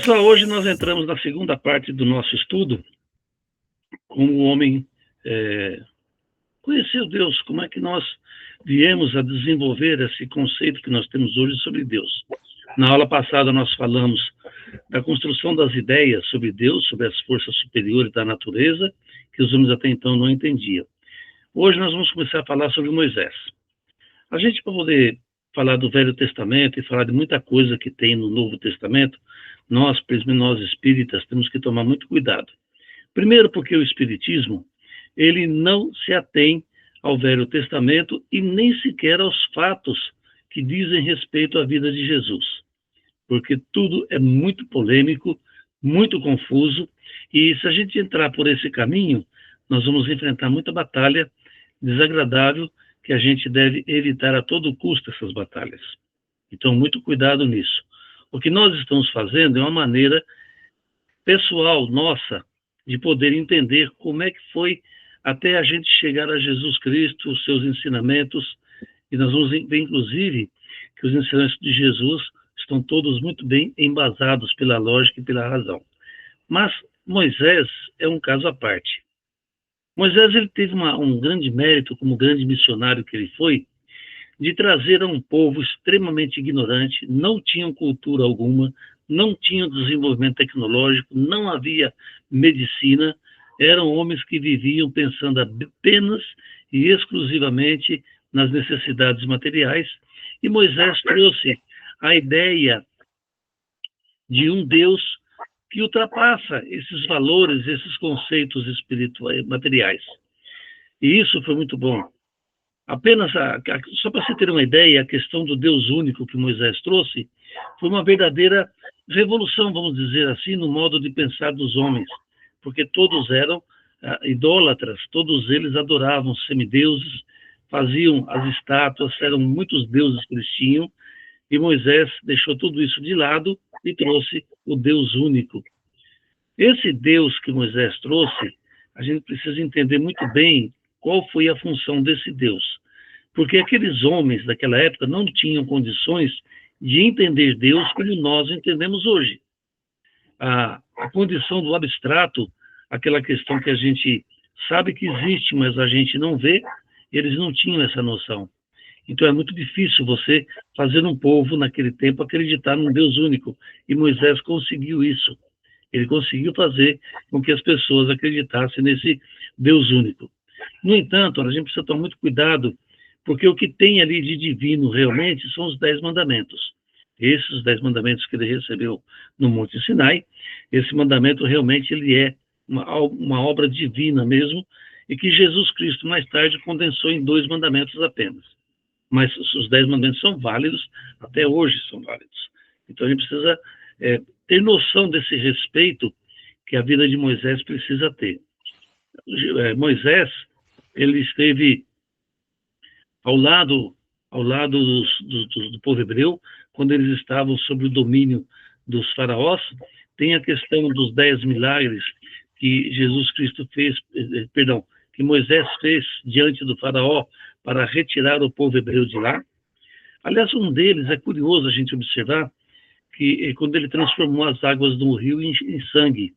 Pessoal, hoje nós entramos na segunda parte do nosso estudo, como o homem conheceu Deus, como é que nós viemos a desenvolver esse conceito que nós temos hoje sobre Deus. Na aula passada nós falamos da construção das ideias sobre Deus, sobre as forças superiores da natureza, que os homens até então não entendiam. Hoje nós vamos começar a falar sobre Moisés. A gente, para poder falar do Velho Testamento e falar de muita coisa que tem no Novo Testamento, nós, principalmente nós espíritas, temos que tomar muito cuidado. Primeiro porque o espiritismo, ele não se atém ao Velho Testamento e nem sequer aos fatos que dizem respeito à vida de Jesus. Porque tudo é muito polêmico, muito confuso, e se a gente entrar por esse caminho, nós vamos enfrentar muita batalha desagradável que a gente deve evitar a todo custo essas batalhas. Então, muito cuidado nisso. O que nós estamos fazendo é uma maneira pessoal nossa de poder entender como é que foi até a gente chegar a Jesus Cristo, os seus ensinamentos, e nós vamos ver, inclusive, que os ensinamentos de Jesus estão todos muito bem embasados pela lógica e pela razão. Mas Moisés é um caso à parte. Moisés ele teve um grande mérito, como grande missionário que ele foi, de trazer a um povo extremamente ignorante, não tinham cultura alguma, não tinham desenvolvimento tecnológico, não havia medicina, eram homens que viviam pensando apenas e exclusivamente nas necessidades materiais, e Moisés trouxe a ideia de um Deus que ultrapassa esses valores, esses conceitos espirituais, materiais. E isso foi muito bom. Apenas, só para você ter uma ideia, a questão do Deus único que Moisés trouxe foi uma verdadeira revolução, vamos dizer assim, no modo de pensar dos homens, porque todos eram idólatras, todos eles adoravam semideuses, faziam as estátuas, eram muitos deuses que eles tinham, e Moisés deixou tudo isso de lado e trouxe o Deus único. Esse Deus que Moisés trouxe, a gente precisa entender muito bem qual foi a função desse Deus. Porque aqueles homens daquela época não tinham condições de entender Deus como nós entendemos hoje. A condição do abstrato, aquela questão que a gente sabe que existe, mas a gente não vê, eles não tinham essa noção. Então é muito difícil você fazer um povo, naquele tempo, acreditar num Deus único. E Moisés conseguiu isso. Ele conseguiu fazer com que as pessoas acreditassem nesse Deus único. No entanto, a gente precisa tomar muito cuidado, porque o que tem ali de divino realmente são os 10 mandamentos. Esses 10 mandamentos que ele recebeu no Monte Sinai, esse mandamento realmente ele é uma obra divina mesmo, e que Jesus Cristo mais tarde condensou em 2 mandamentos apenas. Mas os 10 mandamentos são válidos, até hoje são válidos. Então a gente precisa ter noção desse respeito que a vida de Moisés precisa ter. Moisés, ele esteve ao lado do povo hebreu, quando eles estavam sob o domínio dos faraós. Tem a questão dos 10 milagres que Jesus Cristo fez, que Moisés fez diante do faraó para retirar o povo hebreu de lá. Aliás, um deles é curioso a gente observar, que quando ele transformou as águas do rio em sangue.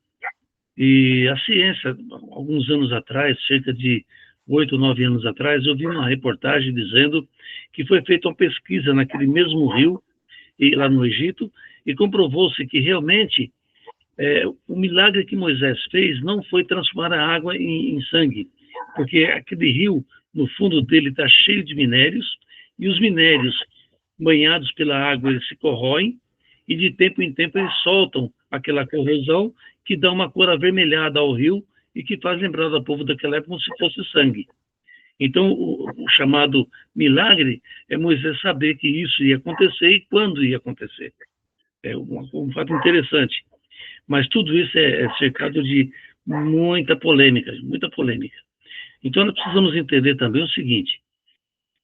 E a ciência, alguns anos atrás, cerca de 8 ou 9 anos atrás, eu vi uma reportagem dizendo que foi feita uma pesquisa naquele mesmo rio, lá no Egito, e comprovou-se que realmente o milagre que Moisés fez não foi transformar a água em sangue, porque aquele rio, no fundo dele, está cheio de minérios, e os minérios, banhados pela água, eles se corroem, e de tempo em tempo eles soltam aquela corrosão que dá uma cor avermelhada ao rio e que faz lembrar ao povo daquela época como se fosse sangue. Então, o chamado milagre é Moisés saber que isso ia acontecer e quando ia acontecer. É um fato interessante. Mas tudo isso é cercado de muita polêmica, muita polêmica. Então, nós precisamos entender também o seguinte: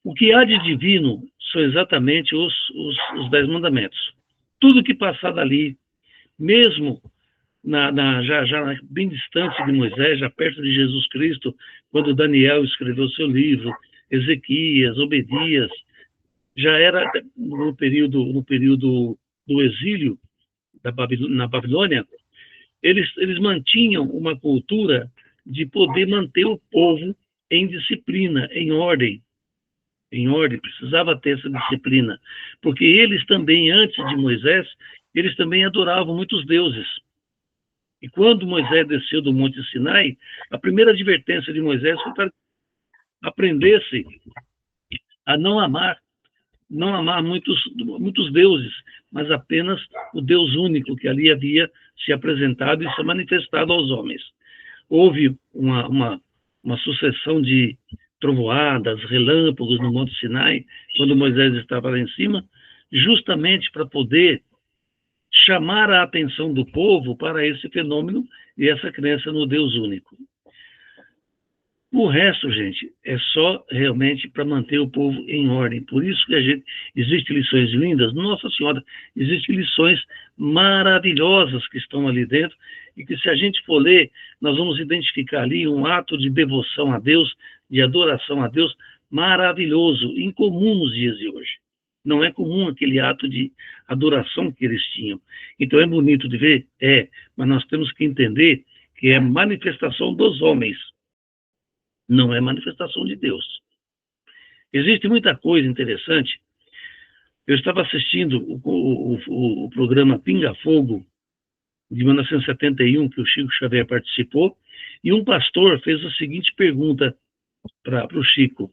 o que há de divino são exatamente os 10 mandamentos. Tudo que passar dali, mesmo já bem distante de Moisés, já perto de Jesus Cristo, quando Daniel escreveu seu livro, Ezequias, Obedias, já era no período do exílio, na Babilônia, eles mantinham uma cultura de poder manter o povo em disciplina, em ordem, precisava ter essa disciplina, porque eles também, antes de Moisés, eles também adoravam muitos deuses. E quando Moisés desceu do Monte Sinai, a primeira advertência de Moisés foi para que aprendesse a não amar muitos deuses, mas apenas o Deus único que ali havia se apresentado e se manifestado aos homens. Houve uma sucessão de trovoadas, relâmpagos no Monte Sinai, quando Moisés estava lá em cima, justamente para poder chamar a atenção do povo para esse fenômeno e essa crença no Deus único. O resto, gente, é só realmente para manter o povo em ordem. Por isso que existem lições lindas, Nossa Senhora, existem lições maravilhosas que estão ali dentro e que, se a gente for ler, nós vamos identificar ali um ato de devoção a Deus, de adoração a Deus maravilhoso, incomum nos dias de hoje. Não é comum aquele ato de adoração que eles tinham. Então é bonito de ver? É, mas nós temos que entender que é manifestação dos homens, não é manifestação de Deus. Existe muita coisa interessante. Eu estava assistindo o programa Pinga Fogo, de 1971, que o Chico Xavier participou, e um pastor fez a seguinte pergunta para o Chico: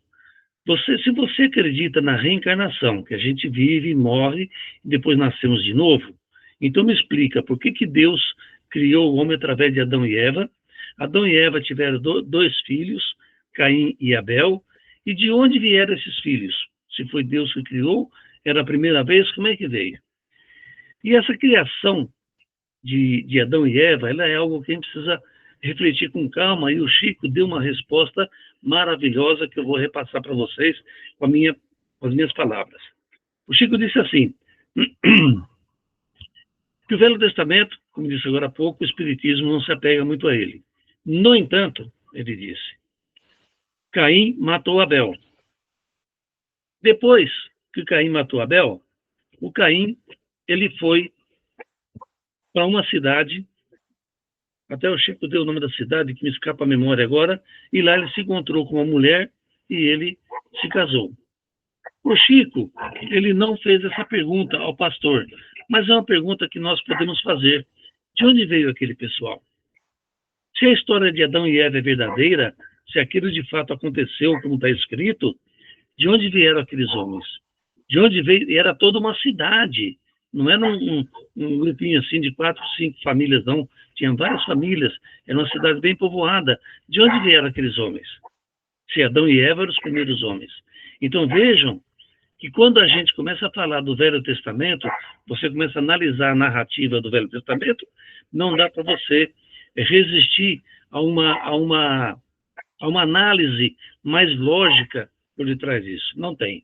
se você acredita na reencarnação, que a gente vive, morre, e depois nascemos de novo, então me explica por que Deus criou o homem através de Adão e Eva. Adão e Eva tiveram dois filhos, Caim e Abel, e de onde vieram esses filhos? Se foi Deus que criou, era a primeira vez, como é que veio? E essa criação de Adão e Eva, ela é algo que a gente precisa refletir com calma, e o Chico deu uma resposta maravilhosa que eu vou repassar para vocês com as minhas palavras. O Chico disse assim, que o Velho Testamento, como disse agora há pouco, o Espiritismo não se apega muito a ele. No entanto, ele disse, Caim matou Abel. Depois que Caim matou Abel, o Caim, ele foi para uma cidade, até o Chico deu o nome da cidade, que me escapa a memória agora, e lá ele se encontrou com uma mulher e ele se casou. O Chico, ele não fez essa pergunta ao pastor, mas é uma pergunta que nós podemos fazer. De onde veio aquele pessoal? Se a história de Adão e Eva é verdadeira, se aquilo de fato aconteceu como está escrito, de onde vieram aqueles homens? De onde veio? Era toda uma cidade, não era um grupinho assim de 4, 5 famílias, não. Tinha várias famílias, era uma cidade bem povoada. De onde vieram aqueles homens? Se Adão e Eva eram os primeiros homens. Então vejam que quando a gente começa a falar do Velho Testamento, você começa a analisar a narrativa do Velho Testamento, não dá para você resistir a uma análise mais lógica por detrás disso. Não tem.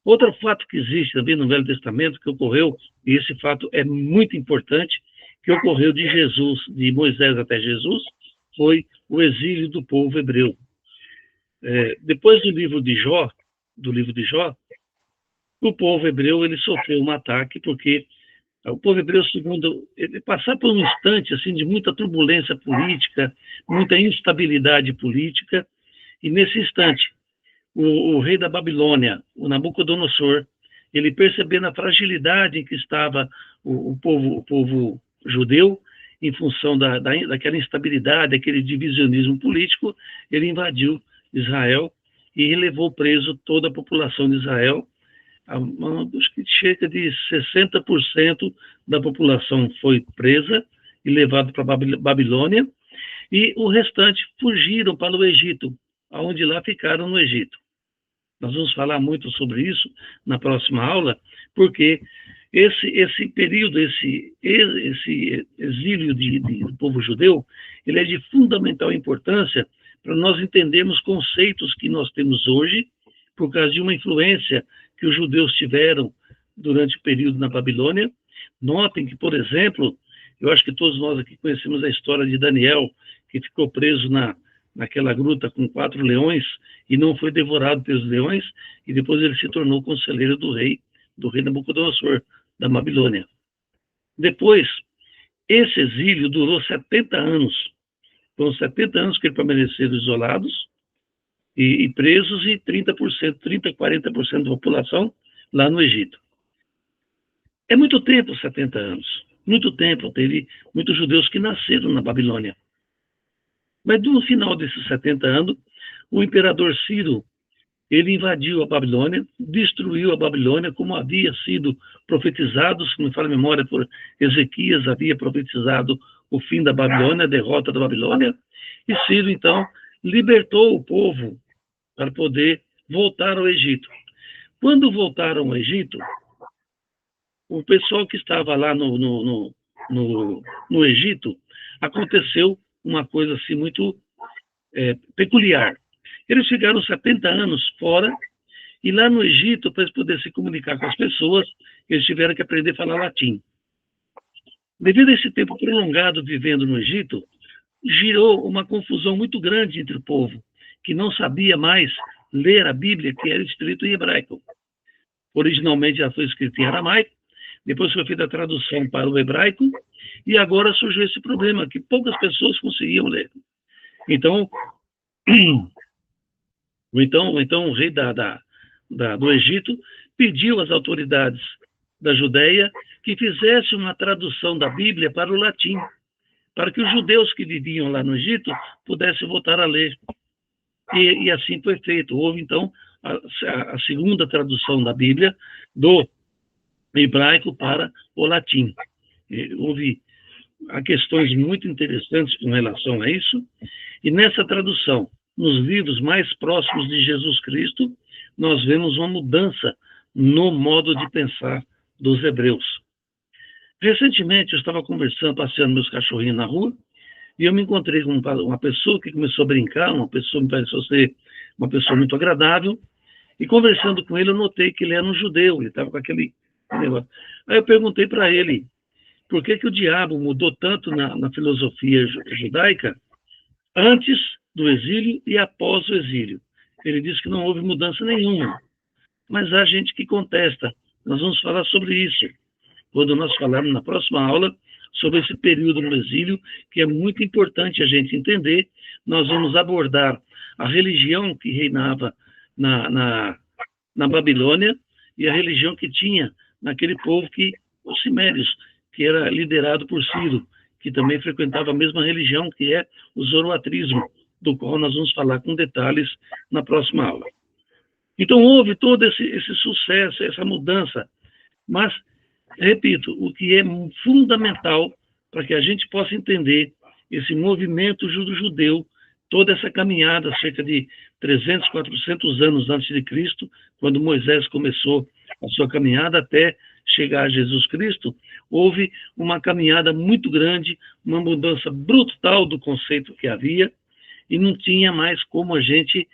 Outro fato que existe também no Velho Testamento, que ocorreu, e esse fato é muito importante, que ocorreu de Jesus, de Moisés até Jesus, foi o exílio do povo hebreu. Depois do livro de Jó, o povo hebreu ele sofreu um ataque, porque o povo hebreu, segundo, ele passava por um instante assim, de muita turbulência política, muita instabilidade política, e nesse instante, o rei da Babilônia, o Nabucodonosor, ele percebendo a fragilidade em que estava o povo judeu, em função daquela instabilidade, daquele divisionismo político, ele invadiu Israel e levou preso toda a população de Israel. Acho que cerca de 60% da população foi presa e levada para a Babilônia, e o restante fugiram para o Egito, onde lá ficaram no Egito. Nós vamos falar muito sobre isso na próxima aula, porque esse período, esse exílio do povo judeu, ele é de fundamental importância para nós entendermos conceitos que nós temos hoje, por causa de uma influência que os judeus tiveram durante o período na Babilônia. Notem que, por exemplo, eu acho que todos nós aqui conhecemos a história de Daniel, que ficou preso naquela gruta com 4 leões e não foi devorado pelos leões, e depois ele se tornou conselheiro do rei Nabucodonosor, da Babilônia. Depois, esse exílio durou 70 anos. Foram 70 anos que eles permaneceram isolados e presos, e 30%, 30%, 40% da população lá no Egito. É muito tempo, 70 anos. Muito tempo. Teve muitos judeus que nasceram na Babilônia. Mas no final desses 70 anos, o imperador Ciro, ele invadiu a Babilônia, destruiu a Babilônia, como havia sido profetizado, se não me falha a memória, por Ezequias, havia profetizado o fim da Babilônia, a derrota da Babilônia, e Ciro, então, libertou o povo para poder voltar ao Egito. Quando voltaram ao Egito, o pessoal que estava lá no Egito, aconteceu uma coisa assim muito peculiar. Eles ficaram 70 anos fora, e lá no Egito, para eles poderem se comunicar com as pessoas, eles tiveram que aprender a falar latim. Devido a esse tempo prolongado vivendo no Egito, girou uma confusão muito grande entre o povo, que não sabia mais ler a Bíblia, que era escrito em hebraico. Originalmente já foi escrito em aramaico, depois foi feita a tradução para o hebraico, e agora surgiu esse problema, que poucas pessoas conseguiam ler. Então, o rei do Egito pediu às autoridades da Judéia que fizesse uma tradução da Bíblia para o latim, para que os judeus que viviam lá no Egito pudessem voltar a ler. E assim foi feito. Houve, então, a segunda tradução da Bíblia do hebraico para o latim. Houve questões muito interessantes com relação a isso, e nessa tradução, nos livros mais próximos de Jesus Cristo, nós vemos uma mudança no modo de pensar dos hebreus. Recentemente, eu estava conversando, passeando meus cachorrinhos na rua, e eu me encontrei com uma pessoa que começou a brincar, uma pessoa me pareceu ser uma pessoa muito agradável, e conversando com ele, eu notei que ele era um judeu, ele estava com aquele negócio. Aí eu perguntei para ele, por que o diabo mudou tanto na filosofia judaica antes do exílio e após o exílio? Ele disse que não houve mudança nenhuma, mas há gente que contesta. Nós vamos falar sobre isso quando nós falarmos na próxima aula sobre esse período no exílio, que é muito importante a gente entender. Nós vamos abordar a religião que reinava na Babilônia e a religião que tinha naquele povo, os Cimérios, que era liderado por Ciro, que também frequentava a mesma religião, que é o zoroatrismo, do qual nós vamos falar com detalhes na próxima aula. Então, houve todo esse sucesso, essa mudança, mas, repito, o que é fundamental para que a gente possa entender esse movimento judeu, toda essa caminhada, cerca de 300, 400 anos antes de Cristo, quando Moisés começou a sua caminhada até chegar a Jesus Cristo, houve uma caminhada muito grande, uma mudança brutal do conceito que havia, e não tinha mais como a gente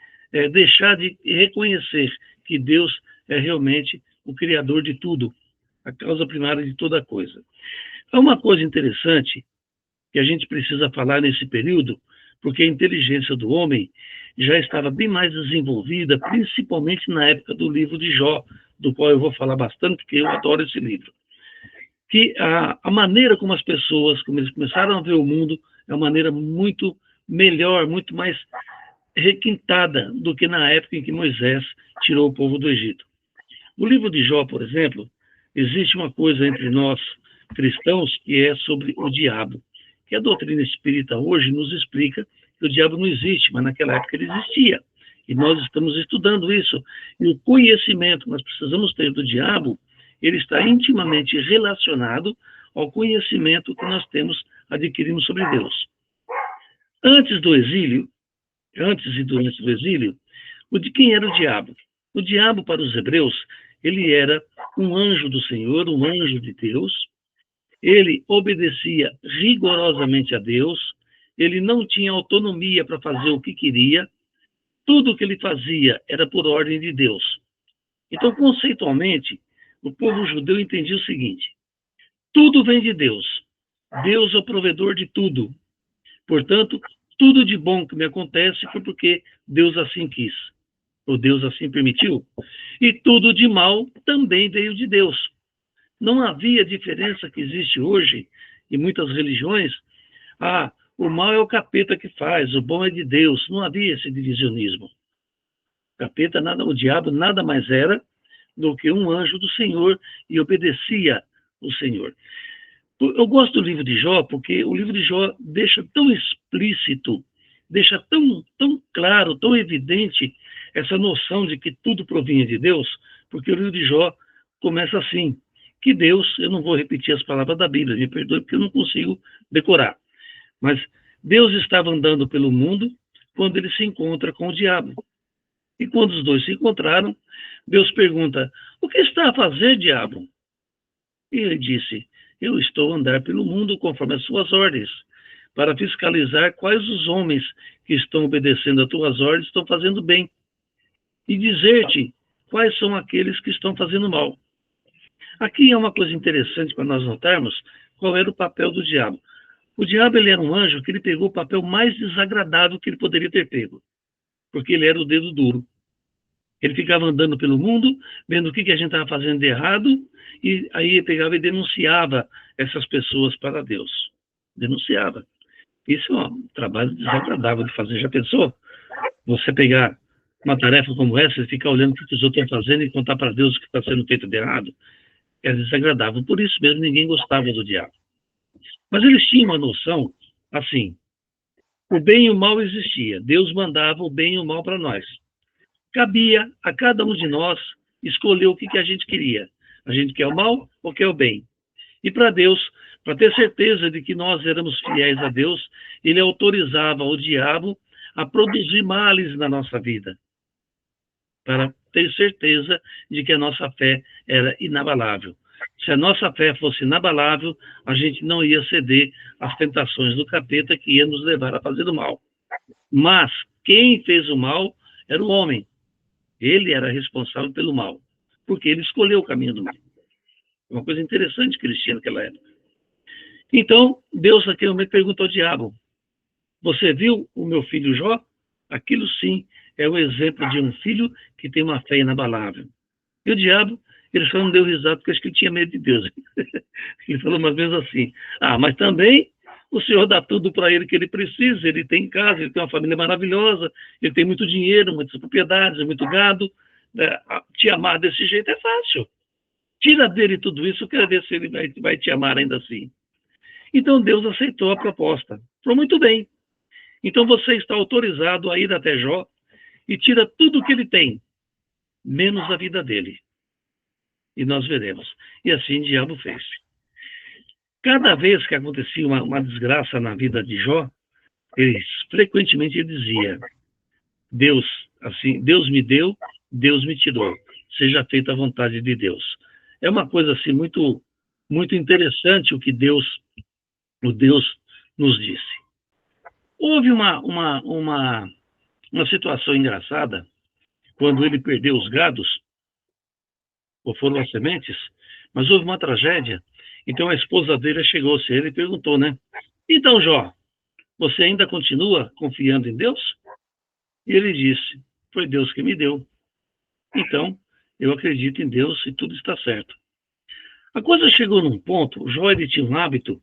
deixar de reconhecer que Deus é realmente o Criador de tudo, a causa primária de toda coisa. Há uma coisa interessante que a gente precisa falar nesse período, porque a inteligência do homem já estava bem mais desenvolvida, principalmente na época do livro de Jó, do qual eu vou falar bastante, porque eu adoro esse livro. Que a maneira como as pessoas, como eles começaram a ver o mundo, é uma maneira muito melhor, muito mais requintada do que na época em que Moisés tirou o povo do Egito. No livro de Jó, por exemplo, existe uma coisa entre nós cristãos que é sobre o diabo, que a doutrina espírita hoje nos explica que o diabo não existe, mas naquela época ele existia. E nós estamos estudando isso. E o conhecimento que nós precisamos ter do diabo, ele está intimamente relacionado ao conhecimento que nós adquirimos sobre Deus. Antes e durante o exílio, quem era o diabo? O diabo, para os hebreus, ele era um anjo do Senhor, um anjo de Deus. Ele obedecia rigorosamente a Deus, ele não tinha autonomia para fazer o que queria, tudo o que ele fazia era por ordem de Deus. Então, conceitualmente, o povo judeu entendia o seguinte: tudo vem de Deus. Deus é o provedor de tudo. Portanto, tudo de bom que me acontece foi porque Deus assim quis, ou Deus assim permitiu. E tudo de mal também veio de Deus. Não havia diferença que existe hoje em muitas religiões. Ah, o mal é o capeta que faz, o bom é de Deus. Não havia esse divisionismo. O diabo nada mais era do que um anjo do Senhor e obedecia o Senhor. Eu gosto do livro de Jó porque o livro de Jó deixa tão explícito, deixa tão claro, tão evidente essa noção de que tudo provinha de Deus, porque o livro de Jó começa assim, que Deus, eu não vou repetir as palavras da Bíblia, me perdoe porque eu não consigo decorar, mas Deus estava andando pelo mundo quando ele se encontra com o diabo. E quando os dois se encontraram, Deus pergunta, o que está a fazer, diabo? E ele disse, eu estou a andar pelo mundo conforme as suas ordens, para fiscalizar quais os homens que estão obedecendo às tuas ordens estão fazendo bem, e dizer-te quais são aqueles que estão fazendo mal. Aqui é uma coisa interessante para nós notarmos qual era o papel do diabo. O diabo ele era um anjo que ele pegou o papel mais desagradável que ele poderia ter pego, porque ele era o dedo duro. Ele ficava andando pelo mundo, vendo o que a gente estava fazendo de errado, e aí ele pegava e denunciava essas pessoas para Deus. Denunciava. Isso é um trabalho desagradável de fazer. Já pensou? Você pegar uma tarefa como essa e ficar olhando o que os outros estão fazendo e contar para Deus o que está sendo feito de errado? É desagradável. Por isso mesmo ninguém gostava do diabo. Mas eles tinham uma noção assim, o bem e o mal existia. Deus mandava o bem e o mal para nós. Cabia a cada um de nós escolher o que a gente queria. A gente quer o mal ou quer o bem? E para Deus, para ter certeza de que nós éramos fiéis a Deus, ele autorizava o diabo a produzir males na nossa vida, para ter certeza de que a nossa fé era inabalável. Se a nossa fé fosse inabalável, a gente não ia ceder às tentações do capeta que ia nos levar a fazer o mal. Mas quem fez o mal era o homem. Ele era responsável pelo mal, porque ele escolheu o caminho do mal. Uma coisa interessante que eles tinham naquela época. Então, Deus naquele momento perguntou ao diabo, você viu o meu filho Jó? Aquilo sim é um exemplo de um filho que tem uma fé inabalável. E o diabo, ele só não deu risada porque acho que ele tinha medo de Deus. Ele falou mais ou menos assim, mas também o Senhor dá tudo para ele que ele precisa, ele tem casa, ele tem uma família maravilhosa, ele tem muito dinheiro, muitas propriedades, muito gado, te amar desse jeito é fácil. Tira dele tudo isso, eu quero ver se ele vai te amar ainda assim. Então Deus aceitou a proposta. Falou, muito bem. Então você está autorizado a ir até Jó e tira tudo o que ele tem, menos a vida dele. E nós veremos. E assim o diabo fez. Cada vez que acontecia uma desgraça na vida de Jó, frequentemente ele dizia, Deus, assim, Deus me deu, Deus me tirou. Seja feita a vontade de Deus. É uma coisa assim muito, muito interessante o que Deus nos disse. Houve uma situação engraçada quando ele perdeu os gados, ou foram as sementes, mas houve uma tragédia. Então a esposa dele chegou-se a ele e perguntou, né? Então, Jó, você ainda continua confiando em Deus? E ele disse, foi Deus que me deu. Então, eu acredito em Deus e tudo está certo. A coisa chegou num ponto, o Jó ele tinha um hábito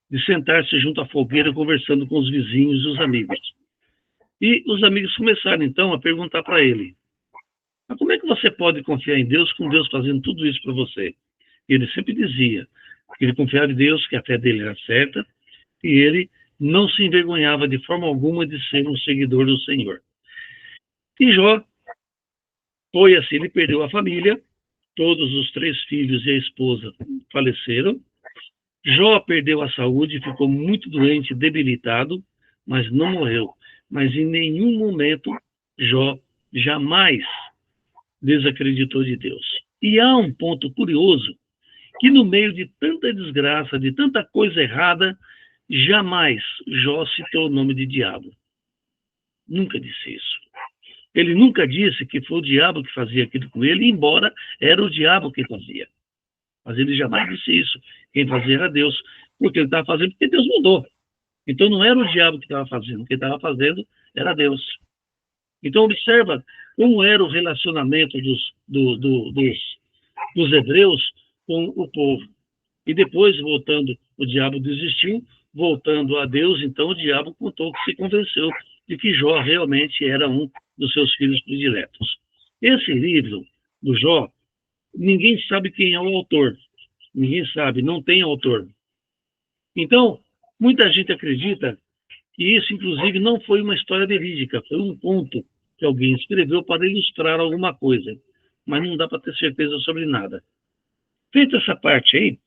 de sentar-se junto à fogueira conversando com os vizinhos e os amigos. E os amigos começaram, então, a perguntar para ele, mas como é que você pode confiar em Deus com Deus fazendo tudo isso para você? E ele sempre dizia que ele confiava em Deus, que a fé dele era certa, e ele não se envergonhava de forma alguma de ser um seguidor do Senhor. E Jó foi assim, ele perdeu a família, todos os 3 filhos e a esposa faleceram. Jó perdeu a saúde, ficou muito doente, debilitado, mas não morreu. Mas em nenhum momento Jó jamais desacreditou de Deus. E há um ponto curioso, que no meio de tanta desgraça, de tanta coisa errada, jamais Jó citou o nome de diabo. Nunca disse isso. Ele nunca disse que foi o diabo que fazia aquilo com ele, embora era o diabo que fazia. Mas ele jamais disse isso. Quem fazia era Deus. Porque ele estava fazendo porque Deus mandou. Então não era o diabo que estava fazendo. Quem estava fazendo era Deus. Então observa como era o relacionamento dos hebreus com o povo. E depois, voltando, o diabo desistiu, voltando a Deus, então o diabo contou que se convenceu de que Jó realmente era um dos seus filhos prediletos. Esse livro do Jó, ninguém sabe quem é o autor. Ninguém sabe, não tem autor. Então, muita gente acredita que isso, inclusive, não foi uma história verídica, foi um conto que alguém escreveu para ilustrar alguma coisa. Mas não dá para ter certeza sobre nada. Feita essa parte aí,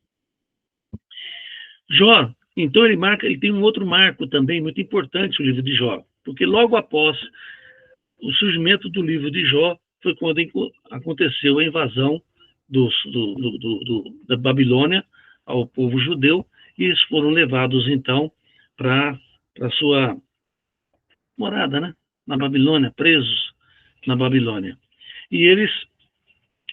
Jó, então ele tem um outro marco também muito importante, o livro de Jó, porque logo após o surgimento do livro de Jó foi quando aconteceu a invasão da Babilônia ao povo judeu, e eles foram levados então para a sua morada, né? Na Babilônia, presos na Babilônia. E eles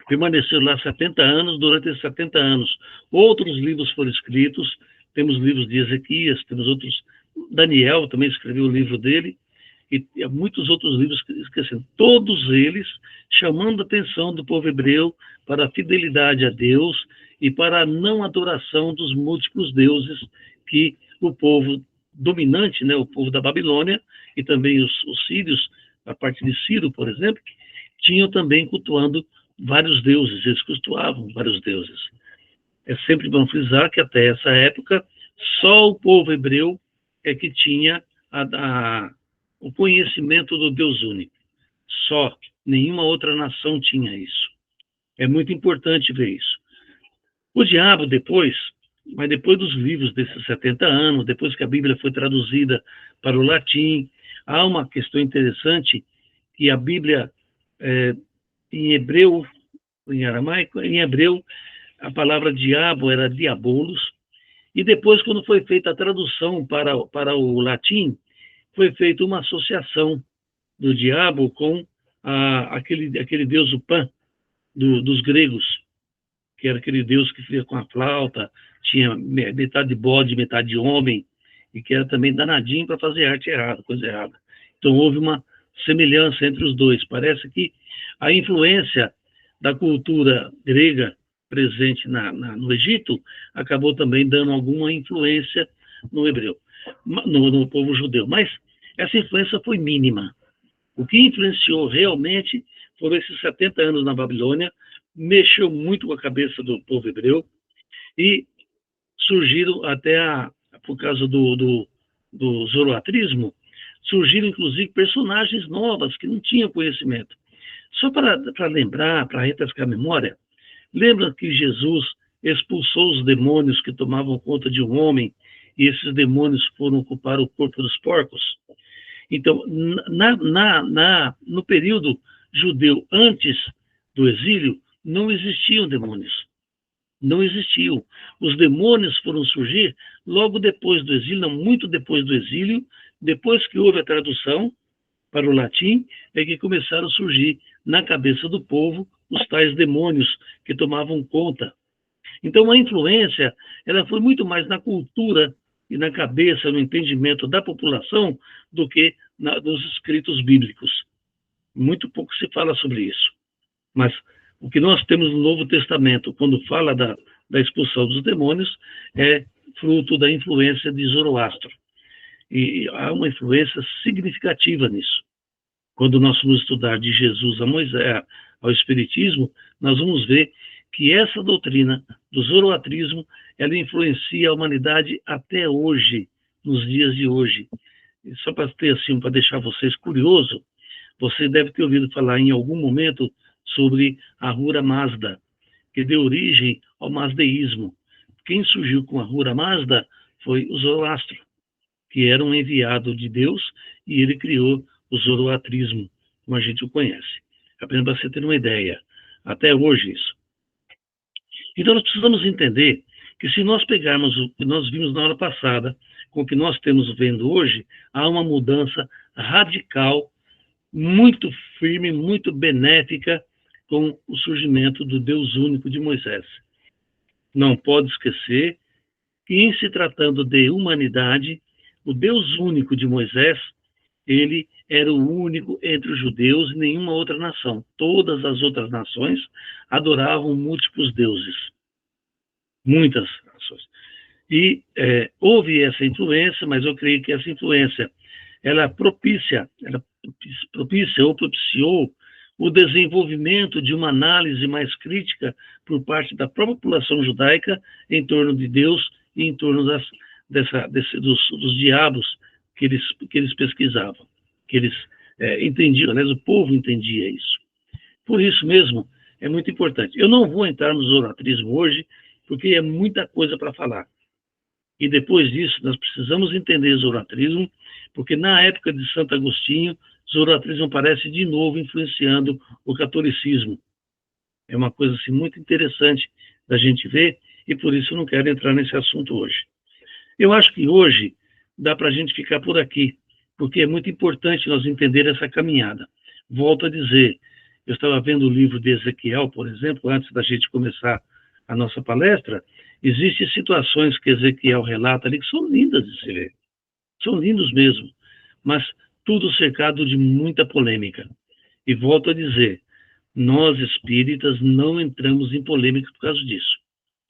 permaneceram lá 70 anos. Durante esses 70 anos, outros livros foram escritos. Temos livros de Ezequias, temos outros. Daniel também escreveu o livro dele, e muitos outros livros que esquecendo. Todos eles chamando a atenção do povo hebreu para a fidelidade a Deus e para a não adoração dos múltiplos deuses que o povo dominante, né, o povo da Babilônia, e também os sírios, a parte de Ciro, por exemplo, tinham também cultuando vários deuses, eles cultuavam vários deuses. É sempre bom frisar que até essa época só o povo hebreu é que tinha o conhecimento do Deus único. Só, nenhuma outra nação tinha isso. É muito importante ver isso. O diabo depois, mas depois dos livros desses 70 anos, depois que a Bíblia foi traduzida para o latim, há uma questão interessante, que a Bíblia, em hebreu, em aramaico, em hebreu, a palavra diabo era diabolos, e depois, quando foi feita a tradução para o latim, foi feita uma associação do diabo com aquele deus, o Pan, dos gregos, que era aquele deus que fazia com a flauta, tinha metade de bode, metade de homem, e que era também danadinho para fazer arte errada, coisa errada. Então houve uma semelhança entre os dois. Parece que a influência da cultura grega presente no Egito acabou também dando alguma influência no hebreu, no povo judeu. Mas essa influência foi mínima. O que influenciou realmente foram esses 70 anos na Babilônia, mexeu muito com a cabeça do povo hebreu, e surgiram até, por causa do zoroatrismo, surgiram inclusive personagens novas que não tinham conhecimento. Só para lembrar, para refrescar a memória, lembra que Jesus expulsou os demônios que tomavam conta de um homem, e esses demônios foram ocupar o corpo dos porcos? Então, no período judeu antes do exílio, não existiam demônios. Não existiam. Os demônios foram surgir logo depois do exílio, não muito depois do exílio, depois que houve a tradução para o latim, é que começaram a surgir na cabeça do povo os tais demônios que tomavam conta. Então, a influência ela foi muito mais na cultura e na cabeça, no entendimento da população, do que nos escritos bíblicos. Muito pouco se fala sobre isso. Mas o que nós temos no Novo Testamento, quando fala da expulsão dos demônios, é fruto da influência de Zoroastro. E há uma influência significativa nisso. Quando nós vamos estudar de Jesus a Moisés, ao Espiritismo, nós vamos ver que essa doutrina do zoroatrismo, ela influencia a humanidade até hoje, nos dias de hoje. E só para ter assim, para deixar vocês curiosos, você deve ter ouvido falar em algum momento sobre a Ahura Mazda, que deu origem ao mazdeísmo. Quem surgiu com a Ahura Mazda foi o Zoroastro, que era um enviado de Deus, e ele criou o zoroatrismo, como a gente o conhece. Apenas para você ter uma ideia. Até hoje isso. Então nós precisamos entender que se nós pegarmos o que nós vimos na aula passada, com o que nós temos vendo hoje, há uma mudança radical, muito firme, muito benéfica, com o surgimento do Deus único de Moisés. Não pode esquecer que, em se tratando de humanidade, o Deus único de Moisés, ele era o único entre os judeus e nenhuma outra nação. Todas as outras nações adoravam múltiplos deuses. muitas ações. E houve essa influência, mas eu creio que essa influência, ela propiciou o desenvolvimento de uma análise mais crítica por parte da própria população judaica em torno de Deus e em torno dos diabos que eles pesquisavam, que eles entendiam, aliás, o povo entendia isso. Por isso mesmo, é muito importante. Eu não vou entrar no zoroastrismo hoje, porque é muita coisa para falar. E depois disso, nós precisamos entender zoroastrismo, porque na época de Santo Agostinho, zoroastrismo aparece de novo influenciando o catolicismo. É uma coisa assim, muito interessante da gente ver, e por isso eu não quero entrar nesse assunto hoje. Eu acho que hoje dá para a gente ficar por aqui, porque é muito importante nós entender essa caminhada. Volto a dizer, eu estava vendo o livro de Ezequiel, por exemplo, antes da gente começar a nossa palestra. Existem situações que Ezequiel relata ali que são lindas de se ver, são lindos mesmo, mas tudo cercado de muita polêmica. E volto a dizer, nós espíritas não entramos em polêmica por causa disso.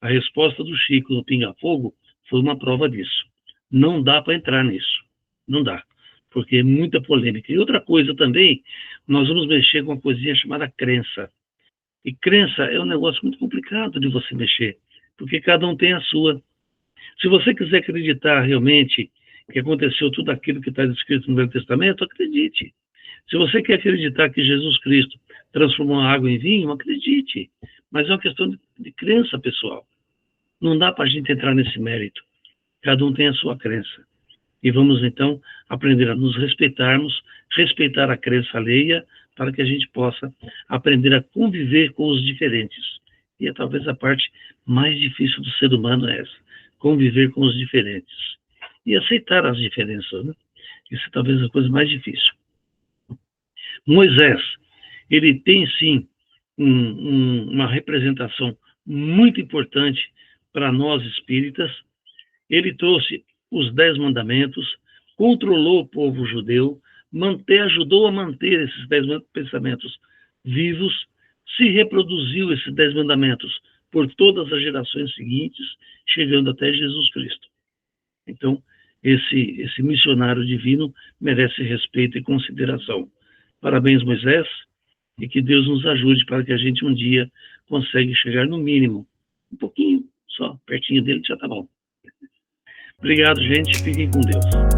A resposta do Chico no Pinga Fogo foi uma prova disso. Não dá para entrar nisso, não dá, porque é muita polêmica. E outra coisa também, nós vamos mexer com uma coisinha chamada crença. E crença é um negócio muito complicado de você mexer, porque cada um tem a sua. Se você quiser acreditar realmente que aconteceu tudo aquilo que está descrito no Velho Testamento, acredite. Se você quer acreditar que Jesus Cristo transformou a água em vinho, acredite. Mas é uma questão de crença, pessoal. Não dá para a gente entrar nesse mérito. Cada um tem a sua crença. E vamos, então, aprender a nos respeitarmos, respeitar a crença alheia, para que a gente possa aprender a conviver com os diferentes. E é talvez a parte mais difícil do ser humano é essa, conviver com os diferentes. E aceitar as diferenças, né? Isso é talvez a coisa mais difícil. Moisés, ele tem sim uma representação muito importante para nós espíritas. Ele trouxe os 10 mandamentos, controlou o povo judeu, ajudou a manter esses 10 pensamentos vivos, se reproduziu esses 10 mandamentos por todas as gerações seguintes, chegando até Jesus Cristo. Então, esse missionário divino merece respeito e consideração. Parabéns, Moisés, e que Deus nos ajude para que a gente um dia consiga chegar no mínimo, um pouquinho só, pertinho dele já está bom. Obrigado, gente. Fiquem com Deus.